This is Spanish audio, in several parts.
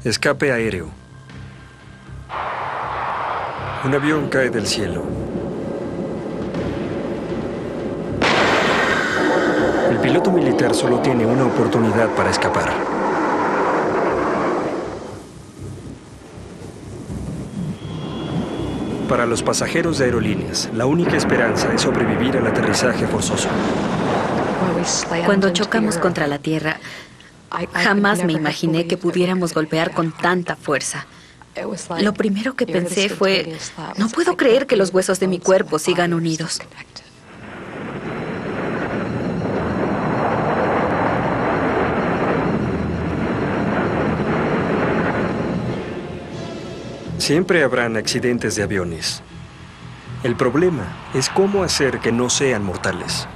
Escape aéreo. Un avión cae del cielo. El piloto militar solo tiene una oportunidad para escapar. Para los pasajeros de aerolíneas, la única esperanza es sobrevivir al aterrizaje forzoso. Cuando chocamos contra la tierra, jamás me imaginé que pudiéramos golpear con tanta fuerza. Lo primero que pensé fue, no puedo creer que los huesos de mi cuerpo sigan unidos. Siempre habrán accidentes de aviones. El problema es cómo hacer que no sean mortales.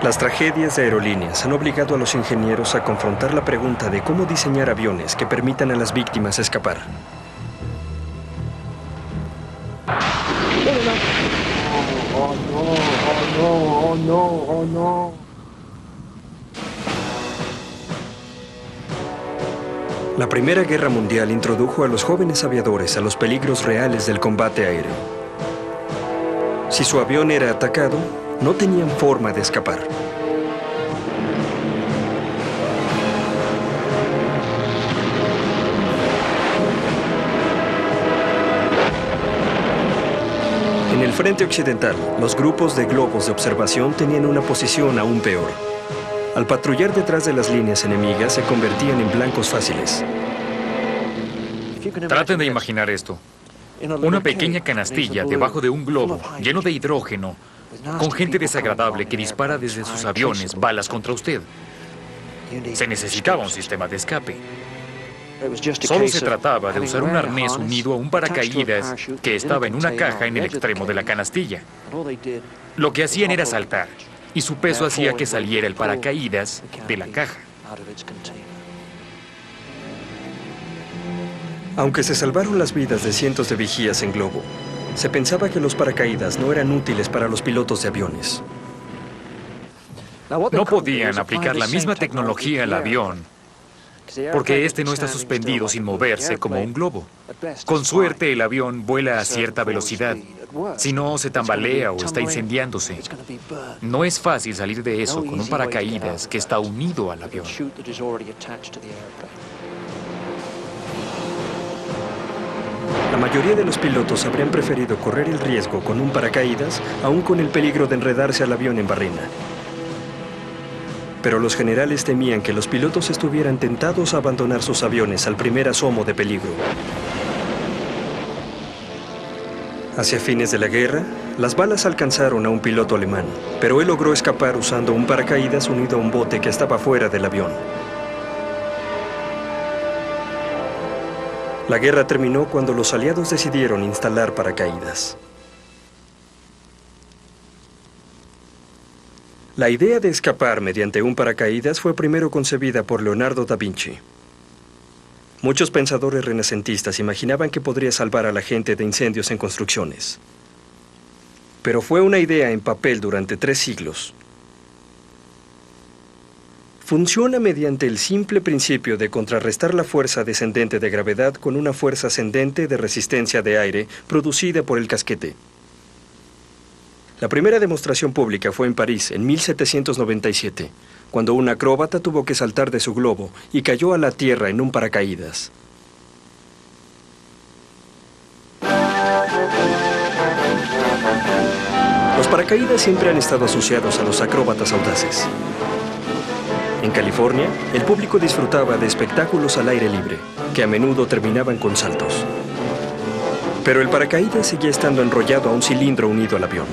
Las tragedias de aerolíneas han obligado a los ingenieros a confrontar la pregunta de cómo diseñar aviones que permitan a las víctimas escapar. Oh no. La Primera Guerra Mundial introdujo a los jóvenes aviadores a los peligros reales del combate aéreo. Si su avión era atacado, no tenían forma de escapar. En el frente occidental, los grupos de globos de observación tenían una posición aún peor. Al patrullar detrás de las líneas enemigas, se convertían en blancos fáciles. Traten de imaginar esto. Una pequeña canastilla debajo de un globo lleno de hidrógeno, con gente desagradable que dispara desde sus aviones balas contra usted. Se necesitaba un sistema de escape. Solo se trataba de usar un arnés unido a un paracaídas que estaba en una caja en el extremo de la canastilla. Lo que hacían era saltar, y su peso hacía que saliera el paracaídas de la caja. Aunque se salvaron las vidas de cientos de vigías en globo, se pensaba que los paracaídas no eran útiles para los pilotos de aviones. No podían aplicar la misma tecnología al avión, porque este no está suspendido sin moverse como un globo. Con suerte, el avión vuela a cierta velocidad. Si no, se tambalea o está incendiándose. No es fácil salir de eso con un paracaídas que está unido al avión. La mayoría de los pilotos habrían preferido correr el riesgo con un paracaídas, aún con el peligro de enredarse al avión en barrena. Pero los generales temían que los pilotos estuvieran tentados a abandonar sus aviones al primer asomo de peligro. Hacia fines de la guerra, las balas alcanzaron a un piloto alemán, pero él logró escapar usando un paracaídas unido a un bote que estaba fuera del avión. La guerra terminó cuando los aliados decidieron instalar paracaídas. La idea de escapar mediante un paracaídas fue primero concebida por Leonardo da Vinci. Muchos pensadores renacentistas imaginaban que podría salvar a la gente de incendios en construcciones. Pero fue una idea en papel durante 3 siglos. Funciona mediante el simple principio de contrarrestar la fuerza descendente de gravedad con una fuerza ascendente de resistencia de aire producida por el casquete. La primera demostración pública fue en París en 1797, cuando un acróbata tuvo que saltar de su globo y cayó a la tierra en un paracaídas. Los paracaídas siempre han estado asociados a los acróbatas audaces. En California, el público disfrutaba de espectáculos al aire libre, que a menudo terminaban con saltos. Pero el paracaídas seguía estando enrollado a un cilindro unido al avión.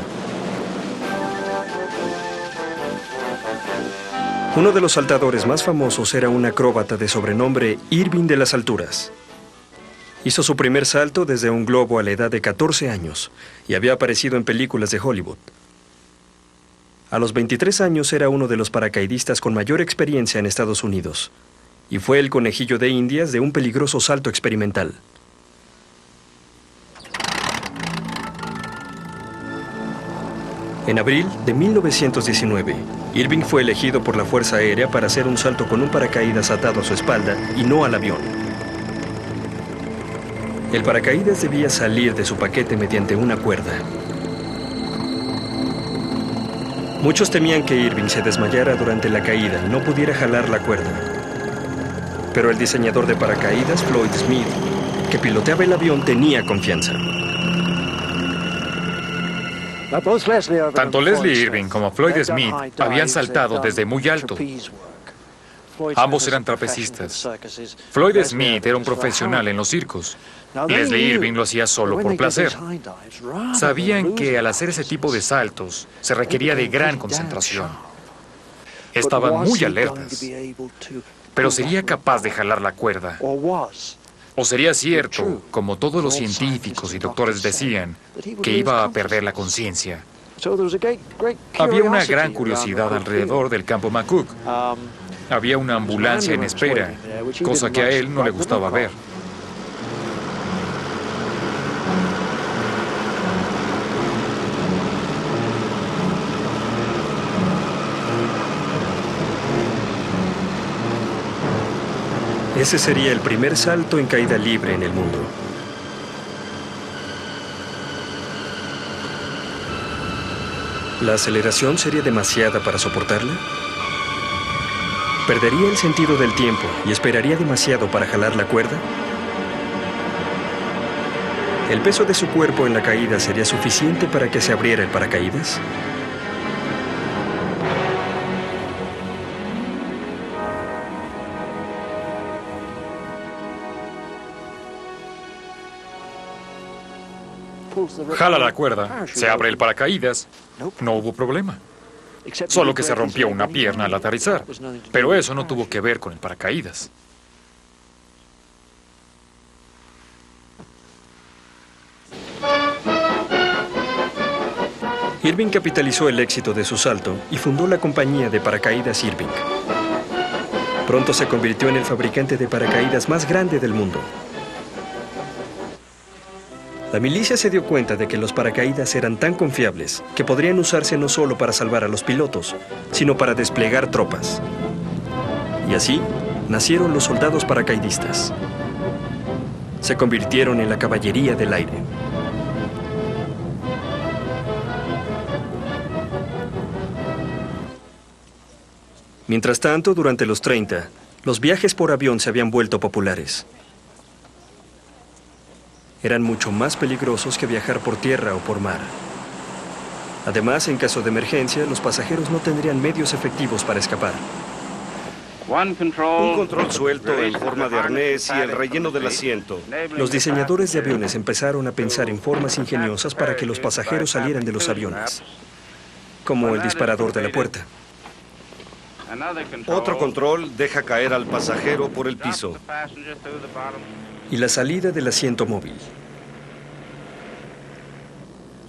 Uno de los saltadores más famosos era un acróbata de sobrenombre Irving de las Alturas. Hizo su primer salto desde un globo a la edad de 14 años y había aparecido en películas de Hollywood. A los 23 años era uno de los paracaidistas con mayor experiencia en Estados Unidos y fue el conejillo de Indias de un peligroso salto experimental. En abril de 1919, Irving fue elegido por la Fuerza Aérea para hacer un salto con un paracaídas atado a su espalda y no al avión. El paracaídas debía salir de su paquete mediante una cuerda. Muchos temían que Irving se desmayara durante la caída y no pudiera jalar la cuerda. Pero el diseñador de paracaídas, Floyd Smith, que piloteaba el avión, tenía confianza. Tanto Leslie Irving como Floyd Smith habían saltado desde muy alto. Ambos eran trapecistas. Floyd Smith era un profesional en los circos. Leslie Irving lo hacía solo por placer. Sabían que al hacer ese tipo de saltos se requería de gran concentración. Estaban muy alertas. Pero ¿sería capaz de jalar la cuerda? ¿O sería cierto, como todos los científicos y doctores decían, que iba a perder la conciencia? Había una gran curiosidad alrededor del campo McCook. Había una ambulancia en espera, cosa que a él no le gustaba ver. Ese sería el primer salto en caída libre en el mundo. ¿La aceleración sería demasiada para soportarla? ¿Perdería el sentido del tiempo y esperaría demasiado para jalar la cuerda? ¿El peso de su cuerpo en la caída sería suficiente para que se abriera el paracaídas? Jala la cuerda, se abre el paracaídas. No hubo problema. Solo que se rompió una pierna al aterrizar. Pero eso no tuvo que ver con el paracaídas. Irving capitalizó el éxito de su salto y fundó la compañía de paracaídas Irving. Pronto se convirtió en el fabricante de paracaídas más grande del mundo. La milicia se dio cuenta de que los paracaídas eran tan confiables que podrían usarse no solo para salvar a los pilotos, sino para desplegar tropas. Y así nacieron los soldados paracaidistas. Se convirtieron en la caballería del aire. Mientras tanto, durante los 30, los viajes por avión se habían vuelto populares. Eran mucho más peligrosos que viajar por tierra o por mar. Además, en caso de emergencia, los pasajeros no tendrían medios efectivos para escapar. Un control suelto en forma de arnés y el relleno del asiento. Los diseñadores de aviones empezaron a pensar en formas ingeniosas para que los pasajeros salieran de los aviones, como el disparador de la puerta. Otro control deja caer al pasajero por el piso. Y la salida del asiento móvil.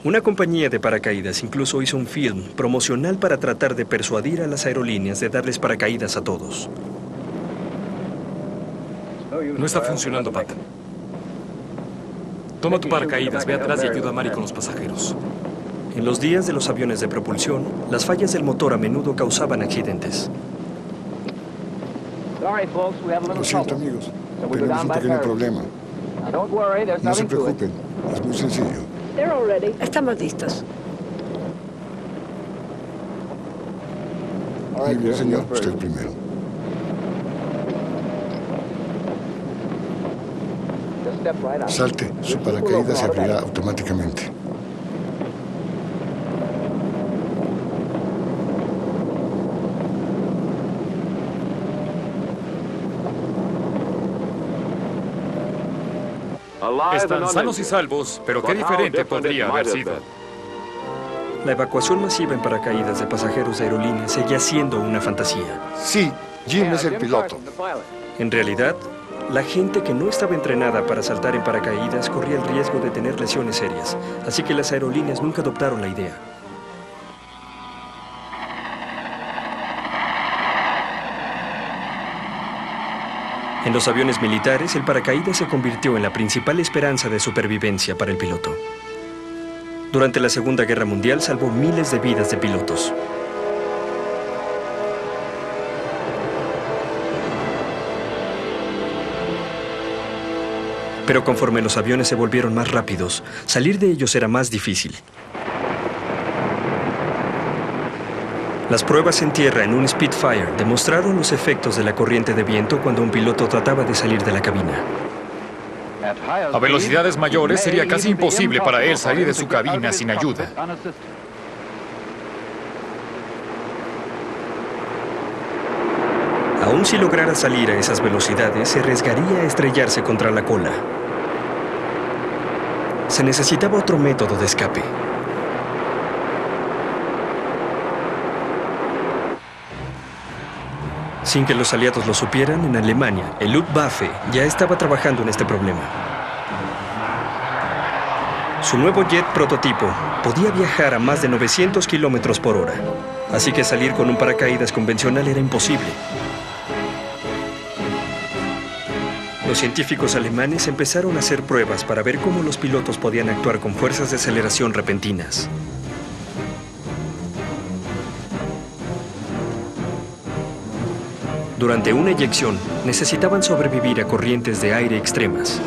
Una compañía de paracaídas incluso hizo un film promocional para tratar de persuadir a las aerolíneas de darles paracaídas a todos. No está funcionando, Pat. Toma tu paracaídas, ve atrás y ayuda a Mary con los pasajeros. En los días de los aviones de propulsión, las fallas del motor a menudo causaban accidentes. Lo siento, amigos. Tenemos un pequeño problema. No se preocupen, es muy sencillo. Estamos listos. Muy bien, señor. Usted primero. Salte. Su paracaídas se abrirá automáticamente. Están sanos y salvos, pero qué diferente podría haber sido. La evacuación masiva en paracaídas de pasajeros de aerolíneas seguía siendo una fantasía. Sí, Jim es el piloto. En realidad, la gente que no estaba entrenada para saltar en paracaídas corría el riesgo de tener lesiones serias, así que las aerolíneas nunca adoptaron la idea. En los aviones militares, el paracaídas se convirtió en la principal esperanza de supervivencia para el piloto. Durante la Segunda Guerra Mundial salvó miles de vidas de pilotos. Pero conforme los aviones se volvieron más rápidos, salir de ellos era más difícil. Las pruebas en tierra en un Spitfire demostraron los efectos de la corriente de viento cuando un piloto trataba de salir de la cabina. A velocidades mayores sería casi imposible para él salir de su cabina sin ayuda. Aun si lograra salir a esas velocidades, se arriesgaría a estrellarse contra la cola. Se necesitaba otro método de escape. Sin que los aliados lo supieran, en Alemania, el Luftwaffe ya estaba trabajando en este problema. Su nuevo jet prototipo podía viajar a más de 900 kilómetros por hora, así que salir con un paracaídas convencional era imposible. Los científicos alemanes empezaron a hacer pruebas para ver cómo los pilotos podían actuar con fuerzas de aceleración repentinas. Durante una eyección, necesitaban sobrevivir a corrientes de aire extremas.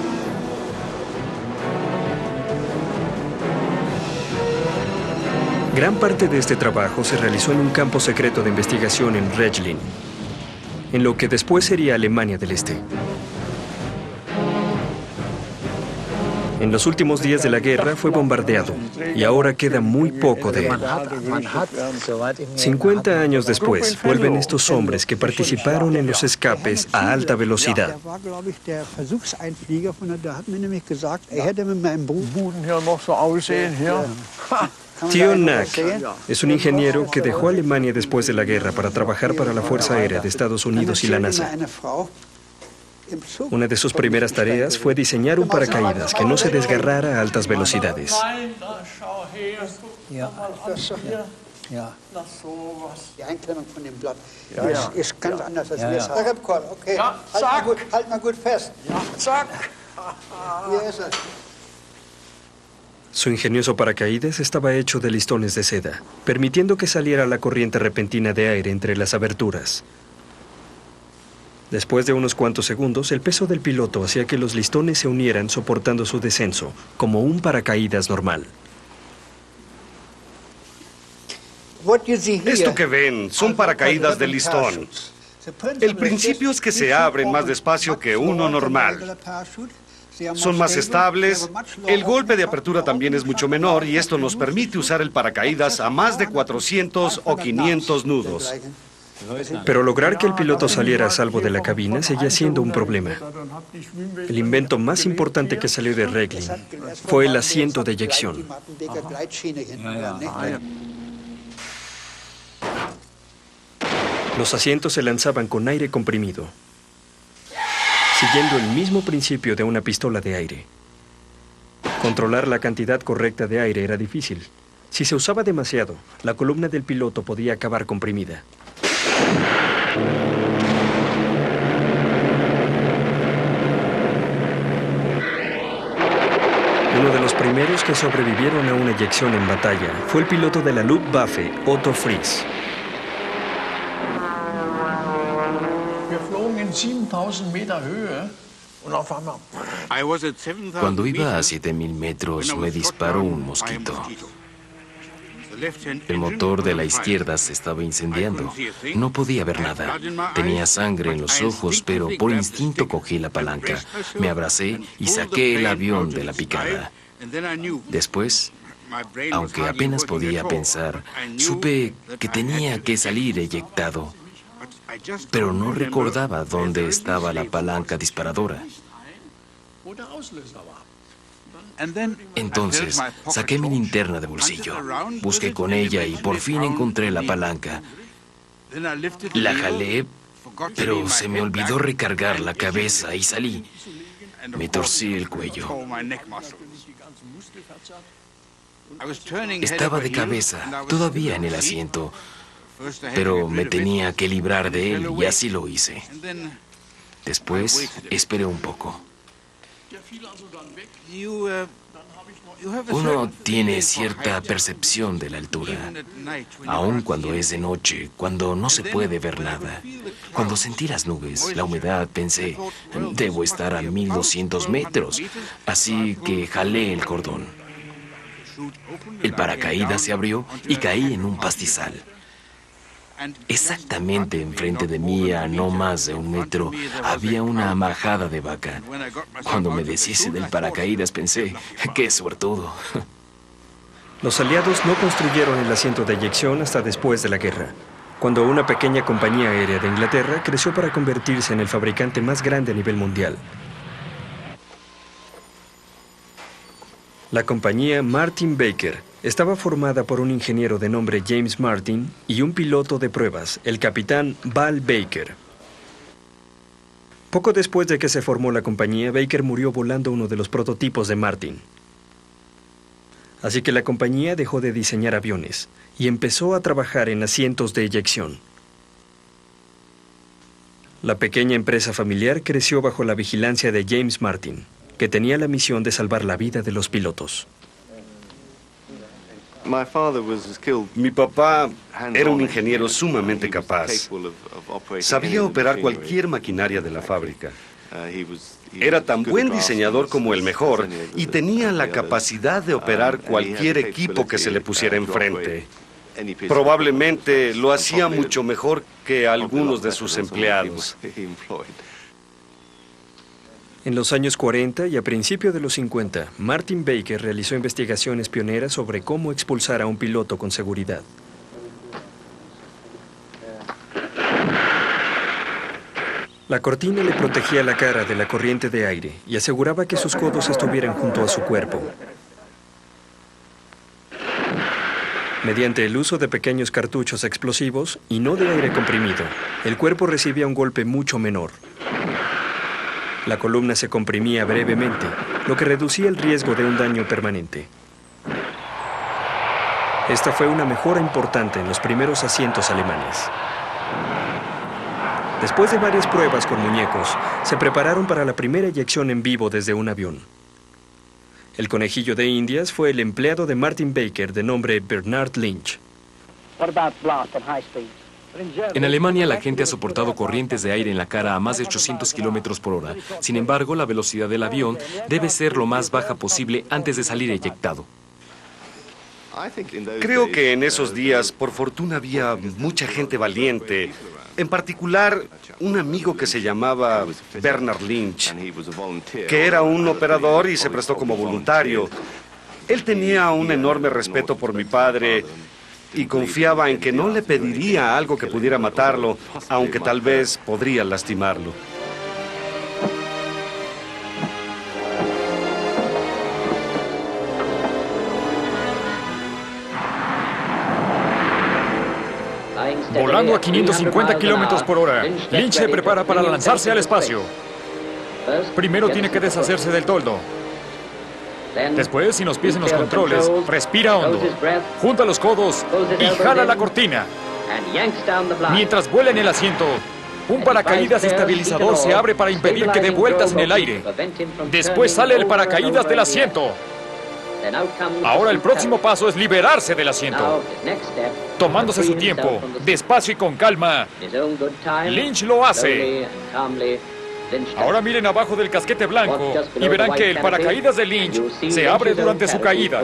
Gran parte de este trabajo se realizó en un campo secreto de investigación en Rechlin, en lo que después sería Alemania del Este. En los últimos días de la guerra fue bombardeado y ahora queda muy poco de él. 50 años después, vuelven estos hombres que participaron en los escapes a alta velocidad. Theo Nack es un ingeniero que dejó Alemania después de la guerra para trabajar para la Fuerza Aérea de Estados Unidos y la NASA. Una de sus primeras tareas fue diseñar un paracaídas que no se desgarrara a altas velocidades. Su ingenioso paracaídas estaba hecho de listones de seda, permitiendo que saliera la corriente repentina de aire entre las aberturas. Después de unos cuantos segundos, el peso del piloto hacía que los listones se unieran soportando su descenso, como un paracaídas normal. Esto que ven son paracaídas de listón. El principio es que se abren más despacio que uno normal. Son más estables, el golpe de apertura también es mucho menor y esto nos permite usar el paracaídas a más de 400 o 500 nudos. Pero lograr que el piloto saliera a salvo de la cabina seguía siendo un problema. El invento más importante que salió de Rechlin fue el asiento de eyección. Los asientos se lanzaban con aire comprimido, siguiendo el mismo principio de una pistola de aire. Controlar la cantidad correcta de aire era difícil. Si se usaba demasiado, la columna del piloto podía acabar comprimida. Uno de los primeros que sobrevivieron a una eyección en batalla fue el piloto de la Luftwaffe, Otto Fries. Cuando iba a 7.000 metros, me disparó un mosquito. El motor de la izquierda se estaba incendiando. No podía ver nada. Tenía sangre en los ojos, pero por instinto cogí la palanca. Me abracé y saqué el avión de la picada. Después, aunque apenas podía pensar, supe que tenía que salir eyectado, pero no recordaba dónde estaba la palanca disparadora. Entonces, saqué mi linterna de bolsillo, busqué con ella y por fin encontré la palanca. La jalé, pero se me olvidó recargar la cabeza y salí. Me torcí el cuello. Estaba de cabeza, todavía en el asiento, pero me tenía que librar de él y así lo hice. Después, esperé un poco. Uno tiene cierta percepción de la altura, aun cuando es de noche, cuando no se puede ver nada. Cuando sentí las nubes, la humedad, pensé, debo estar a 1200 metros, así que jalé el cordón. El paracaídas se abrió y caí en un pastizal. Exactamente enfrente de mí, a no más de 1 metro, había una majada de vaca. Cuando me deshice del paracaídas pensé, ¡qué suertudo! Los aliados no construyeron el asiento de eyección hasta después de la guerra, cuando una pequeña compañía aérea de Inglaterra creció para convertirse en el fabricante más grande a nivel mundial. La compañía Martin Baker estaba formada por un ingeniero de nombre James Martin y un piloto de pruebas, el capitán Val Baker. Poco después de que se formó la compañía, Baker murió volando uno de los prototipos de Martin. Así que la compañía dejó de diseñar aviones y empezó a trabajar en asientos de eyección. La pequeña empresa familiar creció bajo la vigilancia de James Martin, que tenía la misión de salvar la vida de los pilotos. Mi papá era un ingeniero sumamente capaz. Sabía operar cualquier maquinaria de la fábrica. Era tan buen diseñador como el mejor y tenía la capacidad de operar cualquier equipo que se le pusiera enfrente. Probablemente lo hacía mucho mejor que algunos de sus empleados. En los años 40 y a principios de los 50, Martin Baker realizó investigaciones pioneras sobre cómo expulsar a un piloto con seguridad. La cortina le protegía la cara de la corriente de aire y aseguraba que sus codos estuvieran junto a su cuerpo. Mediante el uso de pequeños cartuchos explosivos y no de aire comprimido, el cuerpo recibía un golpe mucho menor. La columna se comprimía brevemente, lo que reducía el riesgo de un daño permanente. Esta fue una mejora importante en los primeros asientos alemanes. Después de varias pruebas con muñecos, se prepararon para la primera eyección en vivo desde un avión. El conejillo de Indias fue el empleado de Martin Baker de nombre Bernard Lynch. En Alemania la gente ha soportado corrientes de aire en la cara a más de 800 kilómetros por hora. Sin embargo, la velocidad del avión debe ser lo más baja posible antes de salir eyectado. Creo que en esos días, por fortuna, había mucha gente valiente. En particular, un amigo que se llamaba Bernard Lynch, que era un operador y se prestó como voluntario. Él tenía un enorme respeto por mi padre y confiaba en que no le pediría algo que pudiera matarlo, aunque tal vez podría lastimarlo. Volando a 550 kilómetros por hora, Lynch se prepara para lanzarse al espacio. Primero tiene que deshacerse del toldo. Después, sin los pies en los controles, respira hondo, junta los codos y jala la cortina. Mientras vuela en el asiento, un paracaídas estabilizador se abre para impedir que dé vueltas en el aire. Después sale el paracaídas del asiento. Ahora el próximo paso es liberarse del asiento. Tomándose su tiempo, despacio y con calma, Lynch lo hace. Ahora miren abajo del casquete blanco y verán que el paracaídas de Lynch se abre durante su caída.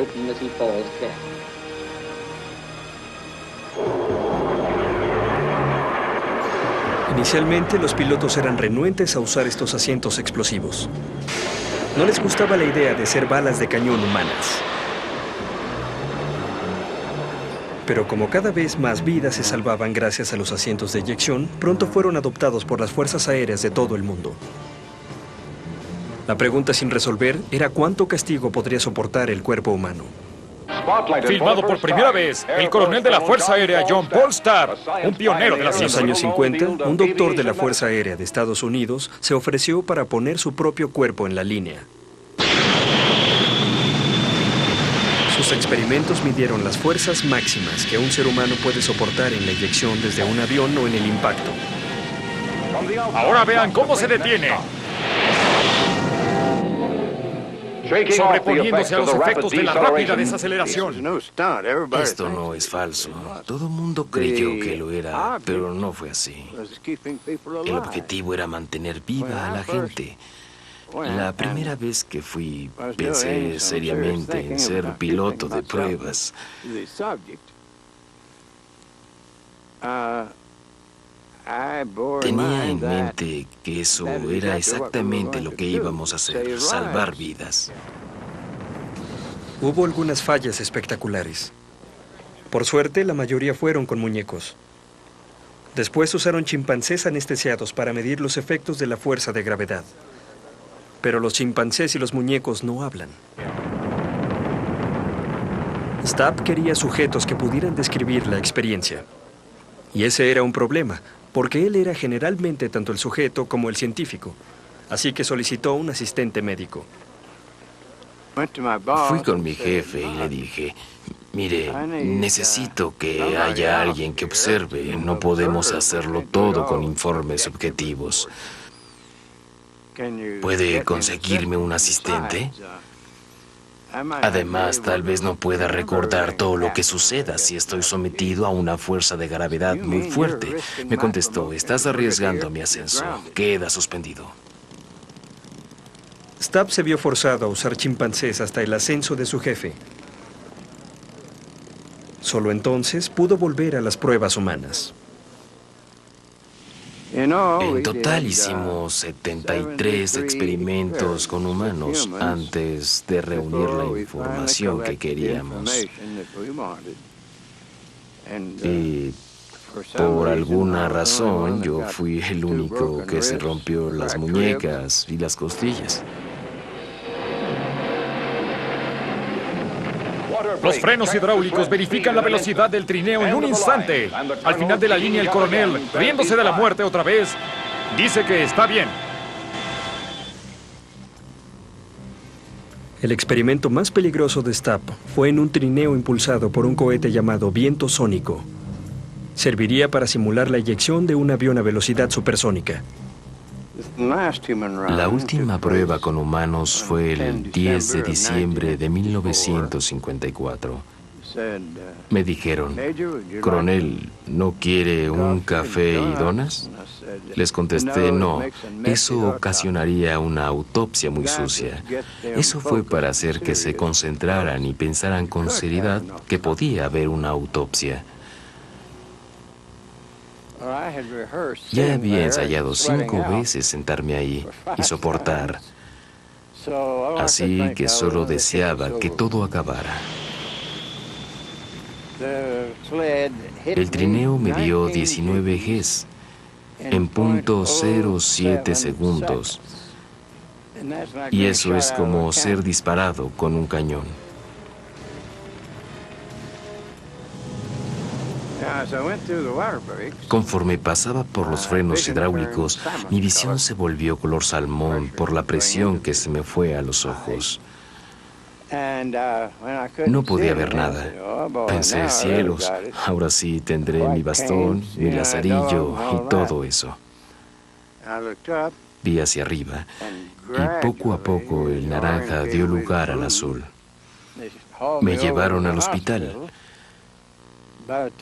Inicialmente, los pilotos eran renuentes a usar estos asientos explosivos. No les gustaba la idea de ser balas de cañón humanas. Pero como cada vez más vidas se salvaban gracias a los asientos de eyección, pronto fueron adoptados por las fuerzas aéreas de todo el mundo. La pregunta sin resolver era cuánto castigo podría soportar el cuerpo humano. Filmado por primera vez, el coronel de la Fuerza Aérea John Paul Starr, un pionero de la En los ciencia. años 50, un doctor de la Fuerza Aérea de Estados Unidos se ofreció para poner su propio cuerpo en la línea. Sus experimentos midieron las fuerzas máximas que un ser humano puede soportar en la eyección desde un avión o en el impacto. Ahora vean cómo se detiene. sobreponiéndose a los efectos de la rápida desaceleración. Esto no es falso. Todo el mundo creyó que lo era, pero no fue así. El objetivo era mantener viva a la gente. La primera vez que fui, pensé seriamente en ser piloto de pruebas. Tenía en mente que eso era exactamente lo que íbamos a hacer, salvar vidas. Hubo algunas fallas espectaculares. Por suerte, la mayoría fueron con muñecos. Después usaron chimpancés anestesiados para medir los efectos de la fuerza de gravedad. Pero los chimpancés y los muñecos no hablan. Stubb quería sujetos que pudieran describir la experiencia. Y ese era un problema, porque él era generalmente tanto el sujeto como el científico. Así que solicitó un asistente médico. Fui con mi jefe y le dije, mire, necesito que haya alguien que observe. No podemos hacerlo todo con informes subjetivos. ¿Puede conseguirme un asistente? Además, tal vez no pueda recordar todo lo que suceda si estoy sometido a una fuerza de gravedad muy fuerte. Me contestó, estás arriesgando mi ascenso. Queda suspendido. Stubb se vio forzado a usar chimpancés hasta el ascenso de su jefe. Solo entonces pudo volver a las pruebas humanas. En total hicimos 73 experimentos con humanos antes de reunir la información que queríamos. Y por alguna razón yo fui el único que se rompió las muñecas y las costillas. Los frenos hidráulicos verifican la velocidad del trineo en un instante. Al final de la línea, el coronel, riéndose de la muerte otra vez, dice que está bien. El experimento más peligroso de Stubb fue en un trineo impulsado por un cohete llamado viento sónico. Serviría para simular la eyección de un avión a velocidad supersónica. La última prueba con humanos fue el 10 de diciembre de 1954. Me dijeron, coronel, ¿no quiere un café y donas? Les contesté, no, eso ocasionaría una autopsia muy sucia. Eso fue para hacer que se concentraran y pensaran con seriedad que podía haber una autopsia. Ya había ensayado 5 veces sentarme ahí y soportar. Así que solo deseaba que todo acabara. El trineo me dio 19 Gs en .07 segundos. Y eso es como ser disparado con un cañón. Conforme pasaba por los frenos hidráulicos, mi visión se volvió color salmón por la presión que se me fue a los ojos. No podía ver nada. Pensé, cielos, ahora sí tendré mi bastón, mi lazarillo y todo eso. Vi hacia arriba y poco a poco el naranja dio lugar al azul. Me llevaron al hospital.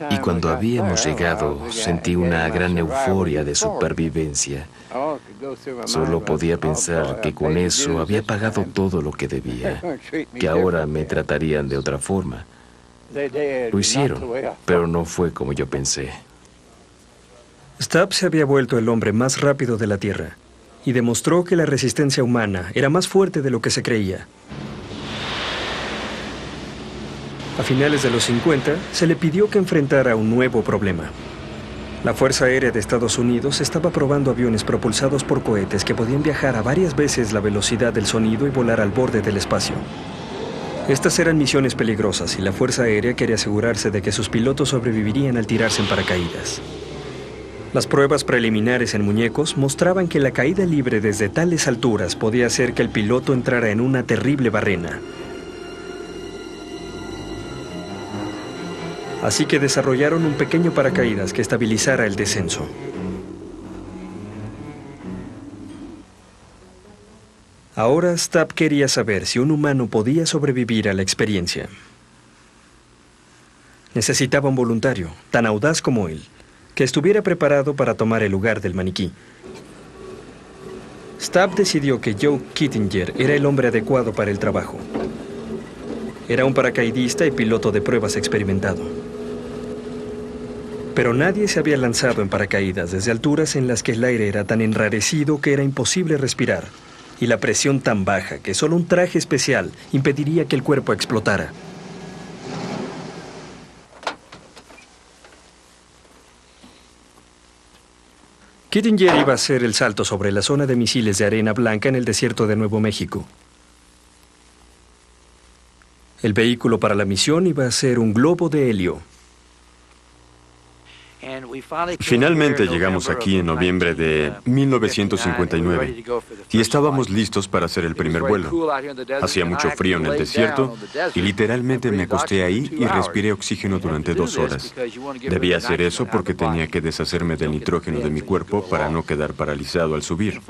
Y cuando habíamos llegado, sentí una gran euforia de supervivencia. Solo podía pensar que con eso había pagado todo lo que debía, que ahora me tratarían de otra forma. Lo hicieron, pero no fue como yo pensé. Stubb se había vuelto el hombre más rápido de la Tierra y demostró que la resistencia humana era más fuerte de lo que se creía. A finales de los 50, se le pidió que enfrentara un nuevo problema. La Fuerza Aérea de Estados Unidos estaba probando aviones propulsados por cohetes que podían viajar a varias veces la velocidad del sonido y volar al borde del espacio. Estas eran misiones peligrosas y la Fuerza Aérea quería asegurarse de que sus pilotos sobrevivirían al tirarse en paracaídas. Las pruebas preliminares en muñecos mostraban que la caída libre desde tales alturas podía hacer que el piloto entrara en una terrible barrena. Así que desarrollaron un pequeño paracaídas que estabilizara el descenso. Ahora Stubb quería saber si un humano podía sobrevivir a la experiencia. Necesitaba un voluntario, tan audaz como él, que estuviera preparado para tomar el lugar del maniquí. Stubb decidió que Joe Kittinger era el hombre adecuado para el trabajo. Era un paracaidista y piloto de pruebas experimentado. Pero nadie se había lanzado en paracaídas desde alturas en las que el aire era tan enrarecido que era imposible respirar, y la presión tan baja que solo un traje especial impediría que el cuerpo explotara. Kittinger iba a hacer el salto sobre la zona de misiles de arena blanca en el desierto de Nuevo México. El vehículo para la misión iba a ser un globo de helio. Finalmente llegamos aquí en noviembre de 1959 y estábamos listos para hacer el primer vuelo. Hacía mucho frío en el desierto y literalmente me acosté ahí y respiré oxígeno durante 2 horas. Debía hacer eso porque tenía que deshacerme del nitrógeno de mi cuerpo para no quedar paralizado al subir.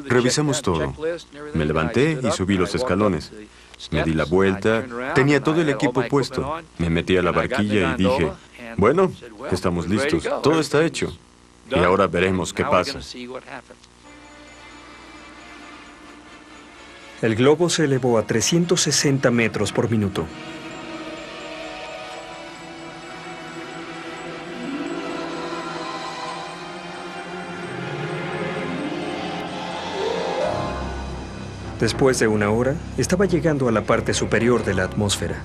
Revisamos todo. Me levanté y subí los escalones. Me di la vuelta, tenía todo el equipo puesto. Me metí a la barquilla y dije, bueno, estamos listos, todo está hecho. Y ahora veremos qué pasa. El globo se elevó a 360 metros por minuto. Después de 1 hora, estaba llegando a la parte superior de la atmósfera.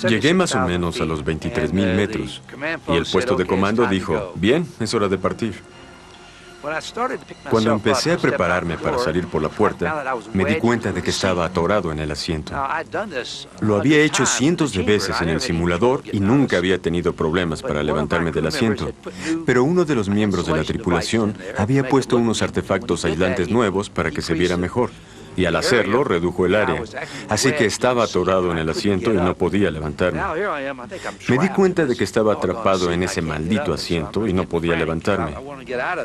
Llegué más o menos a los 23,000 metros y el puesto de comando dijo, bien, es hora de partir. Cuando empecé a prepararme para salir por la puerta, me di cuenta de que estaba atorado en el asiento. Lo había hecho cientos de veces en el simulador y nunca había tenido problemas para levantarme del asiento. Pero uno de los miembros de la tripulación había puesto unos artefactos aislantes nuevos para que se viera mejor. Y al hacerlo, redujo el área. Así que estaba atorado en el asiento y no podía levantarme. Me di cuenta de que estaba atrapado en ese maldito asiento y no podía levantarme.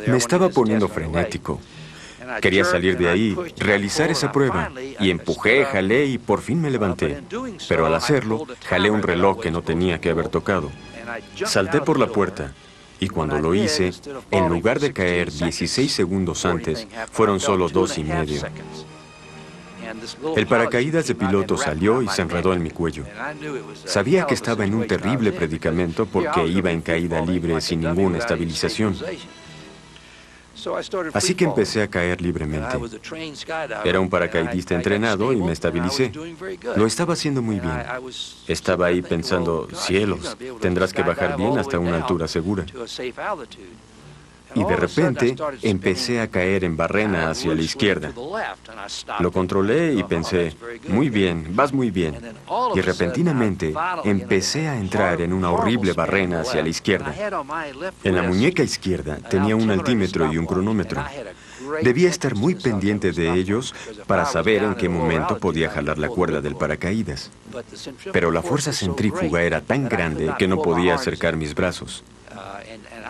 Me estaba poniendo frenético. Quería salir de ahí, realizar esa prueba. Y empujé, jalé y por fin me levanté. Pero al hacerlo, jalé un reloj que no tenía que haber tocado. Salté por la puerta. Y cuando lo hice, en lugar de caer 16 segundos antes, fueron solo 2,5. El paracaídas de piloto salió y se enredó en mi cuello. Sabía que estaba en un terrible predicamento porque iba en caída libre sin ninguna estabilización. Así que empecé a caer libremente. Era un paracaidista entrenado y me estabilicé. Lo estaba haciendo muy bien. Estaba ahí pensando, cielos, tendrás que bajar bien hasta una altura segura. Y de repente empecé a caer en barrena hacia la izquierda. Lo controlé y pensé, muy bien, vas muy bien. Y repentinamente empecé a entrar en una horrible barrena hacia la izquierda. En la muñeca izquierda tenía un altímetro y un cronómetro. Debía estar muy pendiente de ellos para saber en qué momento podía jalar la cuerda del paracaídas. Pero la fuerza centrífuga era tan grande que no podía acercar mis brazos.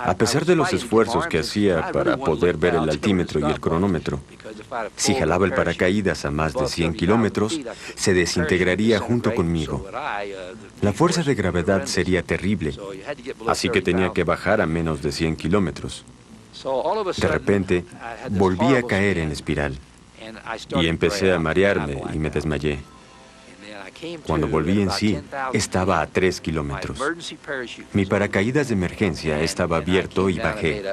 A pesar de los esfuerzos que hacía para poder ver el altímetro y el cronómetro, si jalaba el paracaídas a más de 100 kilómetros, se desintegraría junto conmigo. La fuerza de gravedad sería terrible, así que tenía que bajar a menos de 100 kilómetros. De repente, volví a caer en espiral y empecé a marearme y me desmayé. Cuando volví en sí, estaba a 3 kilómetros. Mi paracaídas de emergencia estaba abierto y bajé.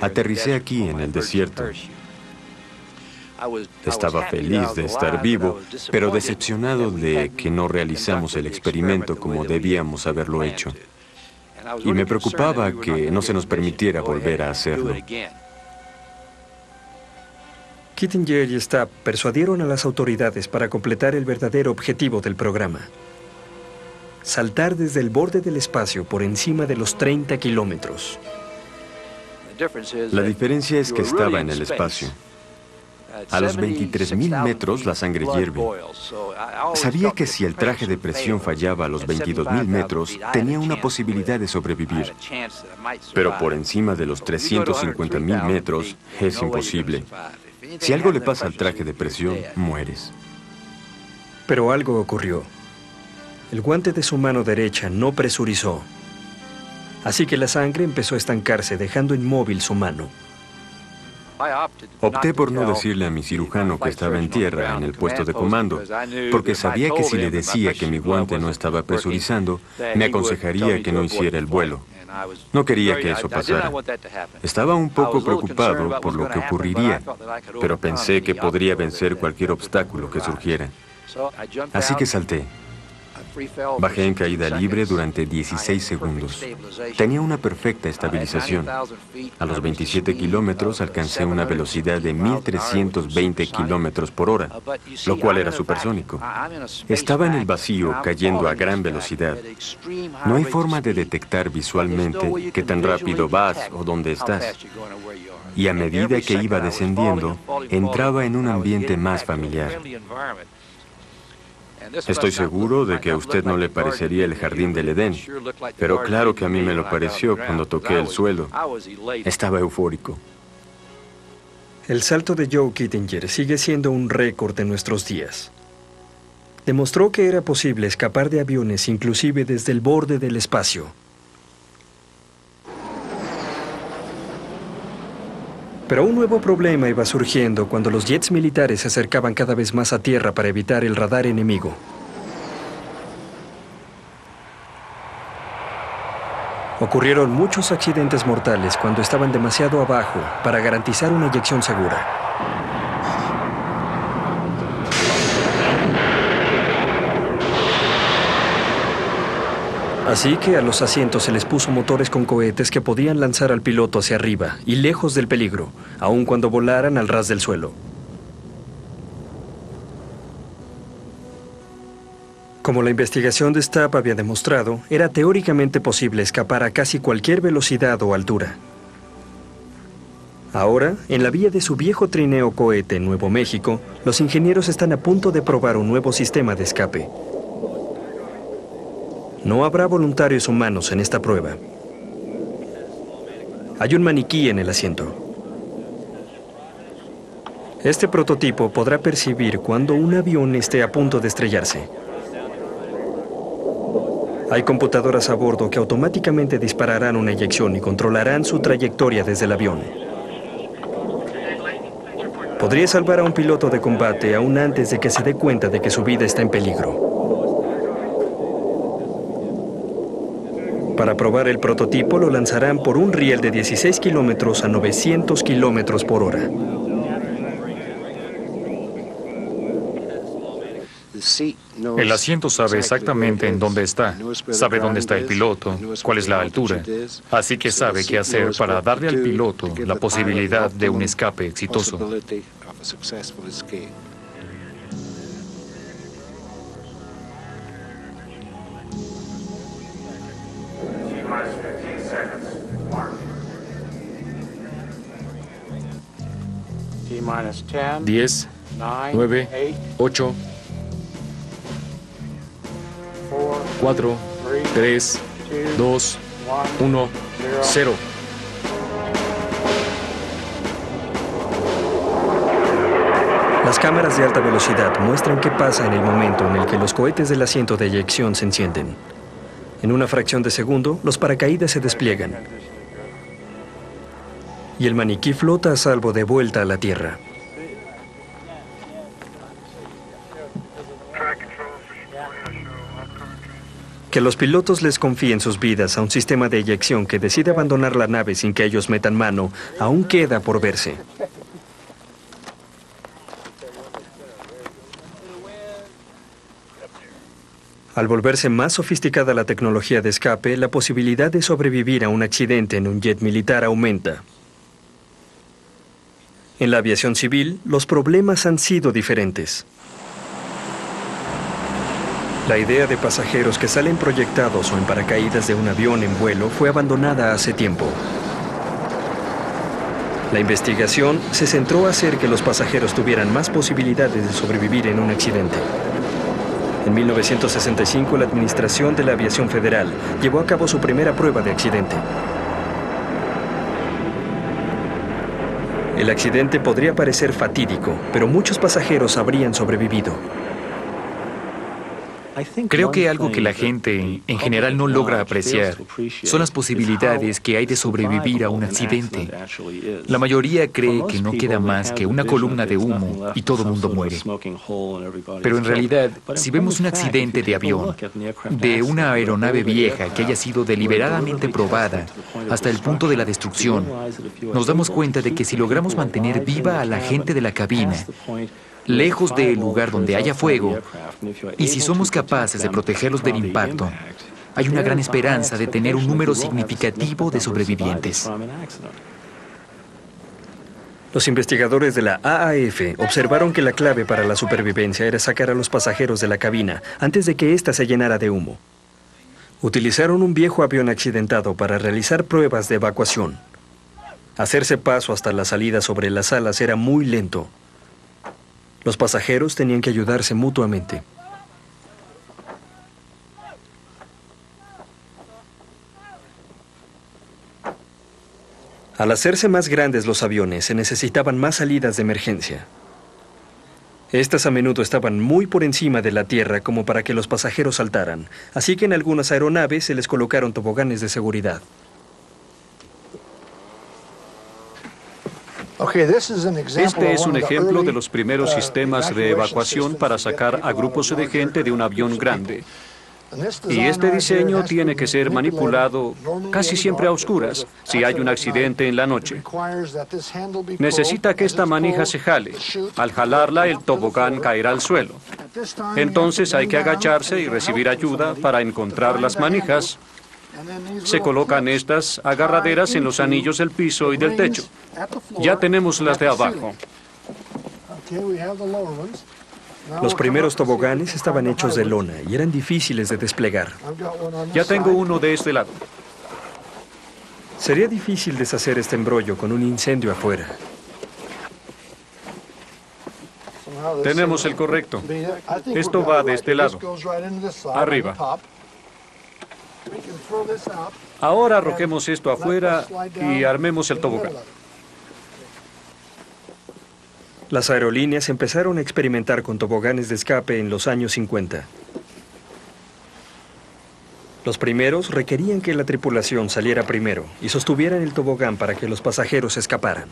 Aterricé aquí en el desierto. Estaba feliz de estar vivo, pero decepcionado de que no realizamos el experimento como debíamos haberlo hecho. Y me preocupaba que no se nos permitiera volver a hacerlo. Kittinger y Stubb persuadieron a las autoridades para completar el verdadero objetivo del programa: saltar desde el borde del espacio por encima de los 30 kilómetros. La diferencia es que estaba en el espacio. A los 23.000 metros la sangre hierve. Sabía que si el traje de presión fallaba a los 22.000 metros, tenía una posibilidad de sobrevivir. Pero por encima de los 350.000 metros, es imposible. Si algo le pasa al traje de presión, mueres. Pero algo ocurrió. El guante de su mano derecha no presurizó. Así que la sangre empezó a estancarse, dejando inmóvil su mano. Opté por no decirle a mi cirujano que estaba en tierra, en el puesto de comando, porque sabía que si le decía que mi guante no estaba presurizando, me aconsejaría que no hiciera el vuelo. No quería que eso pasara. Estaba un poco preocupado por lo que ocurriría, pero pensé que podría vencer cualquier obstáculo que surgiera. Así que salté. Bajé en caída libre durante 16 segundos. Tenía una perfecta estabilización. A los 27 kilómetros alcancé una velocidad de 1.320 kilómetros por hora, lo cual era supersónico. Estaba en el vacío, cayendo a gran velocidad. No hay forma de detectar visualmente qué tan rápido vas o dónde estás. Y a medida que iba descendiendo, entraba en un ambiente más familiar. Estoy seguro de que a usted no le parecería el jardín del Edén, pero claro que a mí me lo pareció cuando toqué el suelo. Estaba eufórico. El salto de Joe Kittinger sigue siendo un récord de nuestros días. Demostró que era posible escapar de aviones inclusive desde el borde del espacio. Pero un nuevo problema iba surgiendo cuando los jets militares se acercaban cada vez más a tierra para evitar el radar enemigo. Ocurrieron muchos accidentes mortales cuando estaban demasiado abajo para garantizar una eyección segura. Así que a los asientos se les puso motores con cohetes que podían lanzar al piloto hacia arriba y lejos del peligro, aun cuando volaran al ras del suelo. Como la investigación de Stapp había demostrado, era teóricamente posible escapar a casi cualquier velocidad o altura. Ahora, en la vía de su viejo trineo cohete en Nuevo México, los ingenieros están a punto de probar un nuevo sistema de escape. No habrá voluntarios humanos en esta prueba. Hay un maniquí en el asiento. Este prototipo podrá percibir cuando un avión esté a punto de estrellarse. Hay computadoras a bordo que automáticamente dispararán una eyección y controlarán su trayectoria desde el avión. Podría salvar a un piloto de combate aún antes de que se dé cuenta de que su vida está en peligro. Para probar el prototipo lo lanzarán por un riel de 16 kilómetros a 900 kilómetros por hora. El asiento sabe exactamente en dónde está, sabe dónde está el piloto, cuál es la altura, así que sabe qué hacer para darle al piloto la posibilidad de un escape exitoso. Diez, 9, 8, 4, 3, 2, 1, 0. Las cámaras de alta velocidad muestran qué pasa en el momento en el que los cohetes del asiento de eyección se encienden. En una fracción de segundo, los paracaídas se despliegan. Y el maniquí flota a salvo de vuelta a la Tierra. Que los pilotos les confíen sus vidas a un sistema de eyección que decide abandonar la nave sin que ellos metan mano, aún queda por verse. Al volverse más sofisticada la tecnología de escape, la posibilidad de sobrevivir a un accidente en un jet militar aumenta. En la aviación civil, los problemas han sido diferentes. La idea de pasajeros que salen proyectados o en paracaídas de un avión en vuelo fue abandonada hace tiempo. La investigación se centró a hacer que los pasajeros tuvieran más posibilidades de sobrevivir en un accidente. En 1965, la Administración de la Aviación Federal llevó a cabo su primera prueba de accidente. El accidente podría parecer fatídico, pero muchos pasajeros habrían sobrevivido. Creo que algo que la gente en general no logra apreciar son las posibilidades que hay de sobrevivir a un accidente. La mayoría cree que no queda más que una columna de humo y todo el mundo muere. Pero en realidad, si vemos un accidente de avión, de una aeronave vieja que haya sido deliberadamente probada hasta el punto de la destrucción, nos damos cuenta de que si logramos mantener viva a la gente de la cabina, lejos del lugar donde haya fuego, y si somos capaces de protegerlos del impacto, hay una gran esperanza de tener un número significativo de sobrevivientes. Los investigadores de la AAF observaron que la clave para la supervivencia era sacar a los pasajeros de la cabina antes de que ésta se llenara de humo. Utilizaron un viejo avión accidentado para realizar pruebas de evacuación. Hacerse paso hasta la salida sobre las alas era muy lento. Los pasajeros tenían que ayudarse mutuamente. Al hacerse más grandes los aviones, se necesitaban más salidas de emergencia. Estas a menudo estaban muy por encima de la tierra como para que los pasajeros saltaran, así que en algunas aeronaves se les colocaron toboganes de seguridad. Este es un ejemplo de los primeros sistemas de evacuación para sacar a grupos de gente de un avión grande. Y este diseño tiene que ser manipulado casi siempre a oscuras si hay un accidente en la noche. Necesita que esta manija se jale. Al jalarla, el tobogán caerá al suelo. Entonces hay que agacharse y recibir ayuda para encontrar las manijas. Se colocan estas agarraderas en los anillos del piso y del techo. Ya tenemos las de abajo. Los primeros toboganes estaban hechos de lona y eran difíciles de desplegar. Ya tengo uno de este lado. Sería difícil deshacer este embrollo con un incendio afuera. Tenemos el correcto. Esto va de este lado. Arriba. Ahora arrojemos esto afuera y armemos el tobogán. Las aerolíneas empezaron a experimentar con toboganes de escape en los años 50. Los primeros requerían que la tripulación saliera primero y sostuvieran el tobogán para que los pasajeros escaparan.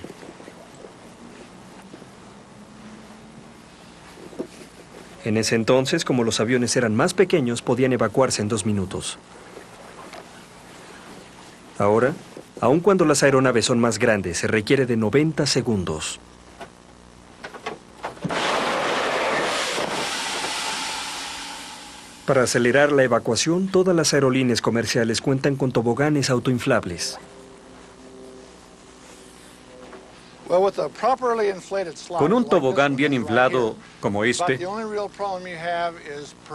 En ese entonces, como los aviones eran más pequeños, podían evacuarse en 2 minutos. Ahora, aun cuando las aeronaves son más grandes, se requiere de 90 segundos. Para acelerar la evacuación, todas las aerolíneas comerciales cuentan con toboganes autoinflables. Con un tobogán bien inflado como este,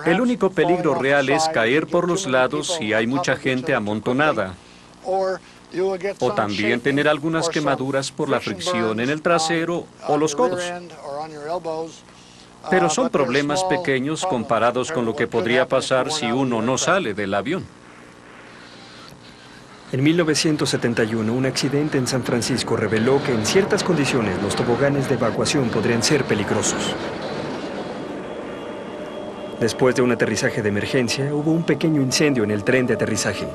el único peligro real es caer por los lados si hay mucha gente amontonada. O también tener algunas quemaduras por la fricción en el trasero o los codos. Pero son problemas pequeños comparados con lo que podría pasar si uno no sale del avión. En 1971, un accidente en San Francisco reveló que en ciertas condiciones los toboganes de evacuación podrían ser peligrosos. Después de un aterrizaje de emergencia, hubo un pequeño incendio en el tren de aterrizaje.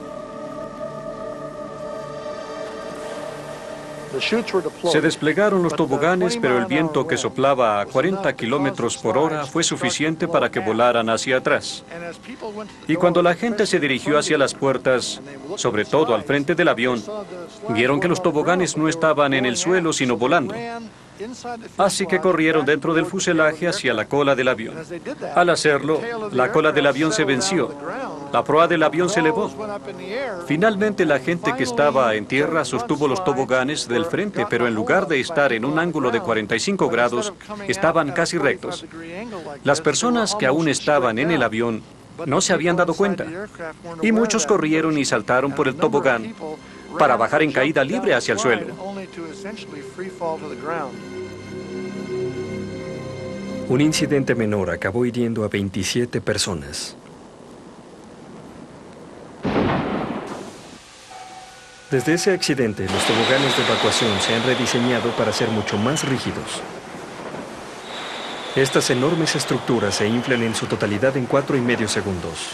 Se desplegaron los toboganes, pero el viento que soplaba a 40 kilómetros por hora fue suficiente para que volaran hacia atrás. Y cuando la gente se dirigió hacia las puertas, sobre todo al frente del avión, vieron que los toboganes no estaban en el suelo, sino volando. Así que corrieron dentro del fuselaje hacia la cola del avión. Al hacerlo, la cola del avión se venció. La proa del avión se elevó. Finalmente, la gente que estaba en tierra sostuvo los toboganes del frente, pero en lugar de estar en un ángulo de 45 grados, estaban casi rectos. Las personas que aún estaban en el avión no se habían dado cuenta, y muchos corrieron y saltaron por el tobogán, para bajar en caída libre hacia el suelo. Un incidente menor acabó hiriendo a 27 personas. Desde ese accidente, los toboganes de evacuación se han rediseñado para ser mucho más rígidos. Estas enormes estructuras se inflan en su totalidad en 4,5 segundos.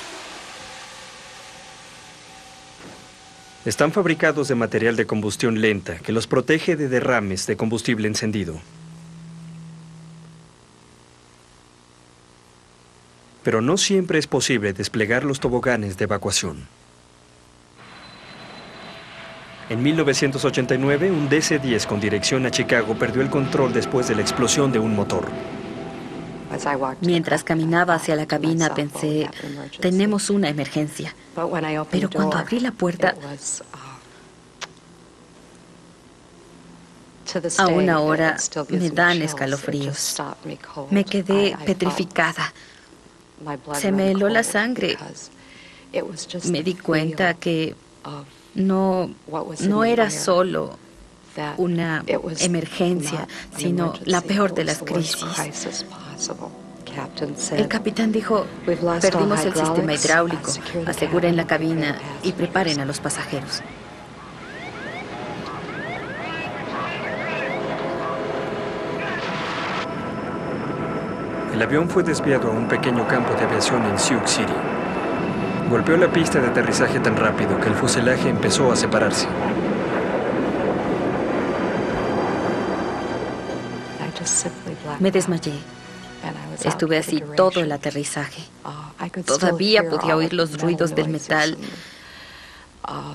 Están fabricados de material de combustión lenta que los protege de derrames de combustible encendido. Pero no siempre es posible desplegar los toboganes de evacuación. En 1989, un DC-10 con dirección a Chicago perdió el control después de la explosión de un motor. Mientras caminaba hacia la cabina pensé, tenemos una emergencia. Pero cuando abrí la puerta, aún ahora me dan escalofríos. Me quedé petrificada. Se me heló la sangre. Me di cuenta que no era solo una emergencia, sino la peor de las crisis. El capitán dijo, perdimos el sistema hidráulico, aseguren la cabina y preparen a los pasajeros. El avión fue desviado a un pequeño campo de aviación en Sioux City. Golpeó la pista de aterrizaje tan rápido que el fuselaje empezó a separarse. Me desmayé. Estuve así todo el aterrizaje. Todavía podía oír los ruidos del metal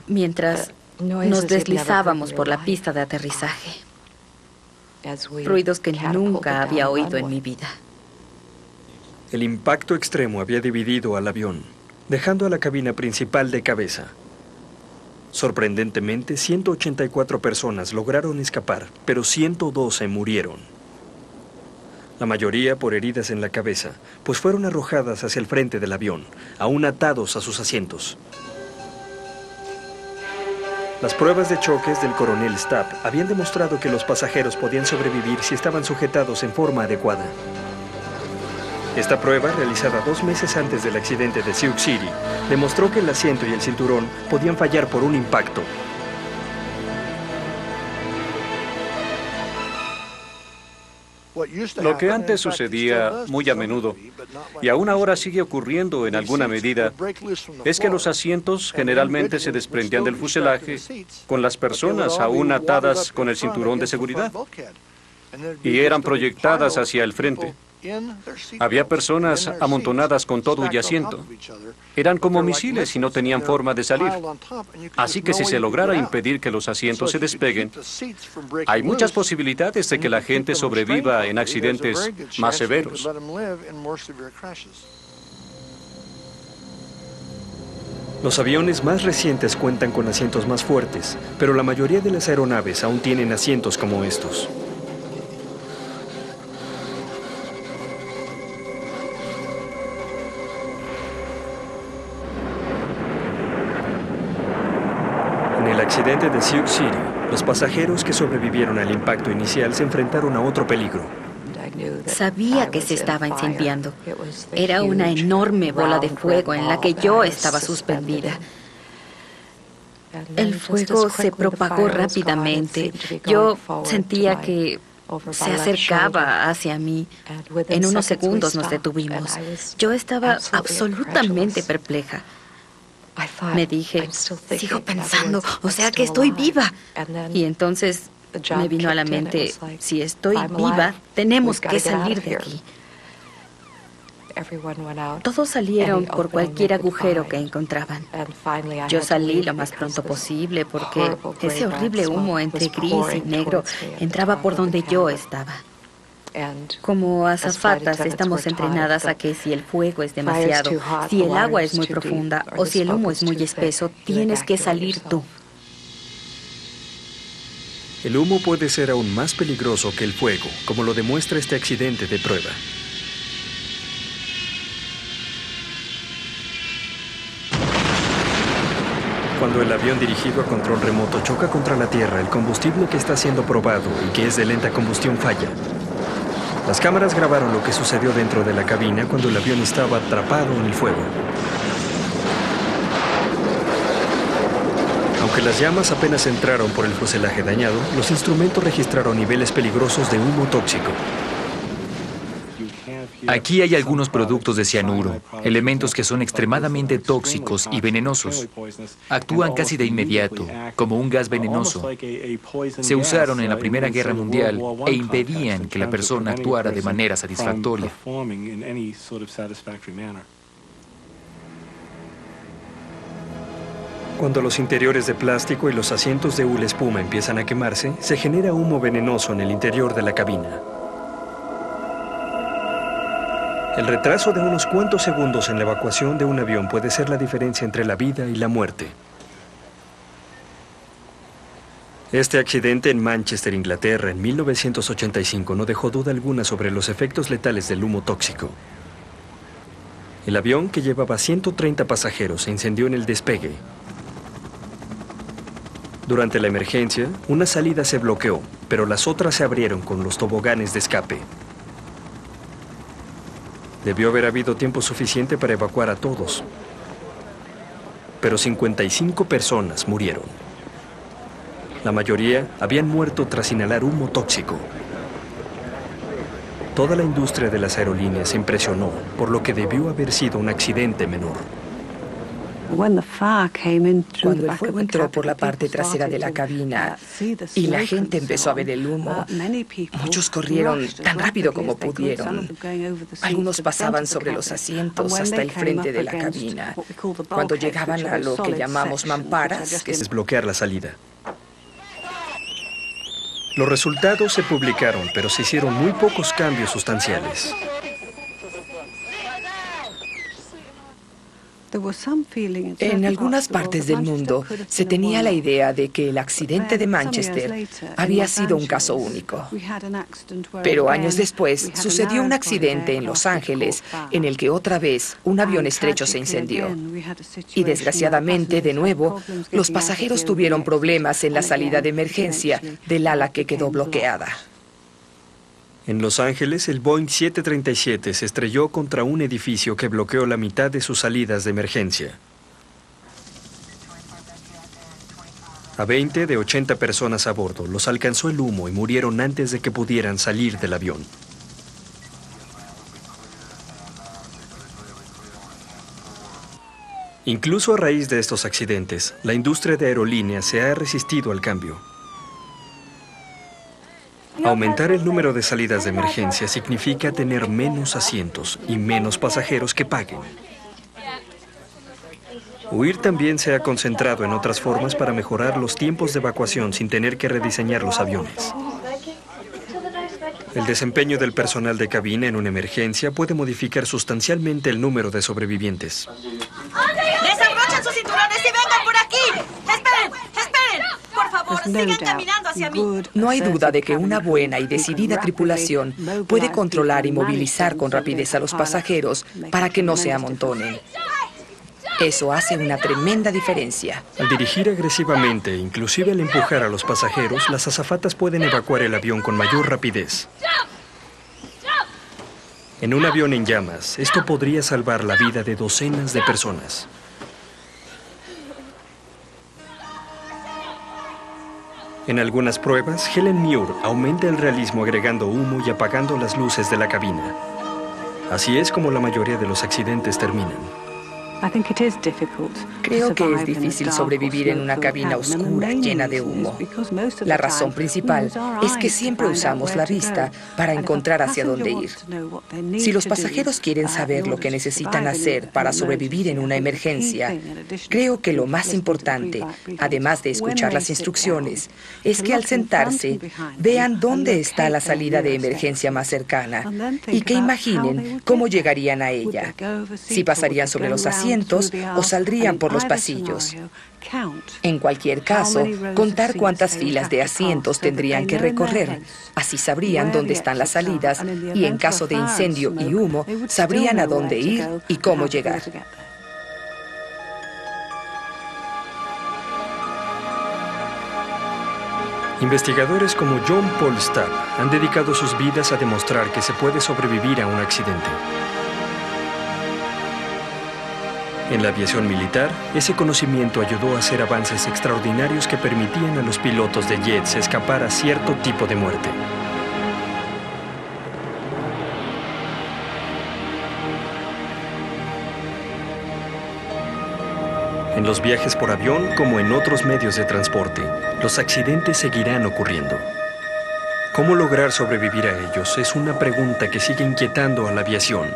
mientras nos deslizábamos por la pista de aterrizaje. Ruidos que nunca había oído en mi vida. El impacto extremo había dividido al avión, dejando a la cabina principal de cabeza. Sorprendentemente, 184 personas lograron escapar, pero 112 murieron. La mayoría por heridas en la cabeza, pues fueron arrojadas hacia el frente del avión, aún atados a sus asientos. Las pruebas de choques del coronel Stapp habían demostrado que los pasajeros podían sobrevivir si estaban sujetados en forma adecuada. Esta prueba, realizada 2 meses antes del accidente de Sioux City, demostró que el asiento y el cinturón podían fallar por un impacto. Lo que antes sucedía muy a menudo, y aún ahora sigue ocurriendo en alguna medida, es que los asientos generalmente se desprendían del fuselaje con las personas aún atadas con el cinturón de seguridad y eran proyectadas hacia el frente. Había personas amontonadas con todo y asiento. Eran como misiles y no tenían forma de salir. Así que si se lograra impedir que los asientos se despeguen, hay muchas posibilidades de que la gente sobreviva en accidentes más severos. Los aviones más recientes cuentan con asientos más fuertes, pero la mayoría de las aeronaves aún tienen asientos como estos. En el accidente de Sioux City, los pasajeros que sobrevivieron al impacto inicial se enfrentaron a otro peligro. Sabía que se estaba incendiando. Era una enorme bola de fuego en la que yo estaba suspendida. El fuego se propagó rápidamente. Yo sentía que se acercaba hacia mí. En unos segundos nos detuvimos. Yo estaba absolutamente perpleja. Me dije, sigo pensando, o sea que estoy viva. Y entonces me vino a la mente, si estoy viva, tenemos que salir de aquí. Todos salieron por cualquier agujero que encontraban. Yo salí lo más pronto posible porque ese horrible humo entre gris y negro entraba por donde yo estaba. Como azafatas estamos entrenadas a que si el fuego es demasiado, si el agua es muy profunda o si el humo es muy espeso, tienes que salir tú. El humo puede ser aún más peligroso que el fuego, como lo demuestra este accidente de prueba. Cuando el avión dirigido a control remoto choca contra la Tierra, el combustible que está siendo probado y que es de lenta combustión falla. Las cámaras grabaron lo que sucedió dentro de la cabina cuando el avión estaba atrapado en el fuego. Aunque las llamas apenas entraron por el fuselaje dañado, los instrumentos registraron niveles peligrosos de humo tóxico. Aquí hay algunos productos de cianuro, elementos que son extremadamente tóxicos y venenosos. Actúan casi de inmediato, como un gas venenoso. Se usaron en la Primera Guerra Mundial e impedían que la persona actuara de manera satisfactoria. Cuando los interiores de plástico y los asientos de hule espuma empiezan a quemarse, se genera humo venenoso en el interior de la cabina. El retraso de unos cuantos segundos en la evacuación de un avión puede ser la diferencia entre la vida y la muerte. Este accidente en Manchester, Inglaterra, en 1985, no dejó duda alguna sobre los efectos letales del humo tóxico. El avión, que llevaba 130 pasajeros, se incendió en el despegue. Durante la emergencia, una salida se bloqueó, pero las otras se abrieron con los toboganes de escape. Debió haber habido tiempo suficiente para evacuar a todos. Pero 55 personas murieron. La mayoría habían muerto tras inhalar humo tóxico. Toda la industria de las aerolíneas se impresionó, por lo que debió haber sido un accidente menor. Cuando el fuego entró por la parte trasera de la cabina y la gente empezó a ver el humo, muchos corrieron tan rápido como pudieron. Algunos pasaban sobre los asientos hasta el frente de la cabina. Cuando llegaban a lo que llamamos mamparas, que es bloquear la salida. Los resultados se publicaron, pero se hicieron muy pocos cambios sustanciales. En algunas partes del mundo se tenía la idea de que el accidente de Manchester había sido un caso único. Pero años después sucedió un accidente en Los Ángeles en el que otra vez un avión estrecho se incendió. Y desgraciadamente, de nuevo, los pasajeros tuvieron problemas en la salida de emergencia del ala que quedó bloqueada. En Los Ángeles, el Boeing 737 se estrelló contra un edificio que bloqueó la mitad de sus salidas de emergencia. A 20 de 80 personas a bordo los alcanzó el humo y murieron antes de que pudieran salir del avión. Incluso a raíz de estos accidentes, la industria de aerolíneas se ha resistido al cambio. Aumentar el número de salidas de emergencia significa tener menos asientos y menos pasajeros que paguen. Huir también se ha concentrado en otras formas para mejorar los tiempos de evacuación sin tener que rediseñar los aviones. El desempeño del personal de cabina en una emergencia puede modificar sustancialmente el número de sobrevivientes. ¡Desabrochen sus cinturones y vengan por aquí! ¡Esperen! ¡Esperen! Por favor, sigan caminando hacia mí. No hay duda de que una buena y decidida tripulación puede controlar y movilizar con rapidez a los pasajeros para que no se amontonen. Eso hace una tremenda diferencia. Al dirigir agresivamente, inclusive al empujar a los pasajeros, las azafatas pueden evacuar el avión con mayor rapidez. En un avión en llamas, esto podría salvar la vida de docenas de personas. En algunas pruebas, Helen Muir aumenta el realismo agregando humo y apagando las luces de la cabina. Así es como la mayoría de los accidentes terminan. Creo que es difícil sobrevivir en una cabina oscura llena de humo. La razón principal es que siempre usamos la vista para encontrar hacia dónde ir. Si los pasajeros quieren saber lo que necesitan hacer para sobrevivir en una emergencia, creo que lo más importante, además de escuchar las instrucciones, es que al sentarse vean dónde está la salida de emergencia más cercana y que imaginen cómo llegarían a ella, si pasarían sobre los asientos o saldrían por los pasillos. En cualquier caso, contar cuántas filas de asientos tendrían que recorrer. Así sabrían dónde están las salidas y en caso de incendio y humo, sabrían a dónde ir y cómo llegar. Investigadores como John Paul Stapp han dedicado sus vidas a demostrar que se puede sobrevivir a un accidente. En la aviación militar, ese conocimiento ayudó a hacer avances extraordinarios que permitían a los pilotos de jets escapar a cierto tipo de muerte. En los viajes por avión, como en otros medios de transporte, los accidentes seguirán ocurriendo. ¿Cómo lograr sobrevivir a ellos? Es una pregunta que sigue inquietando a la aviación.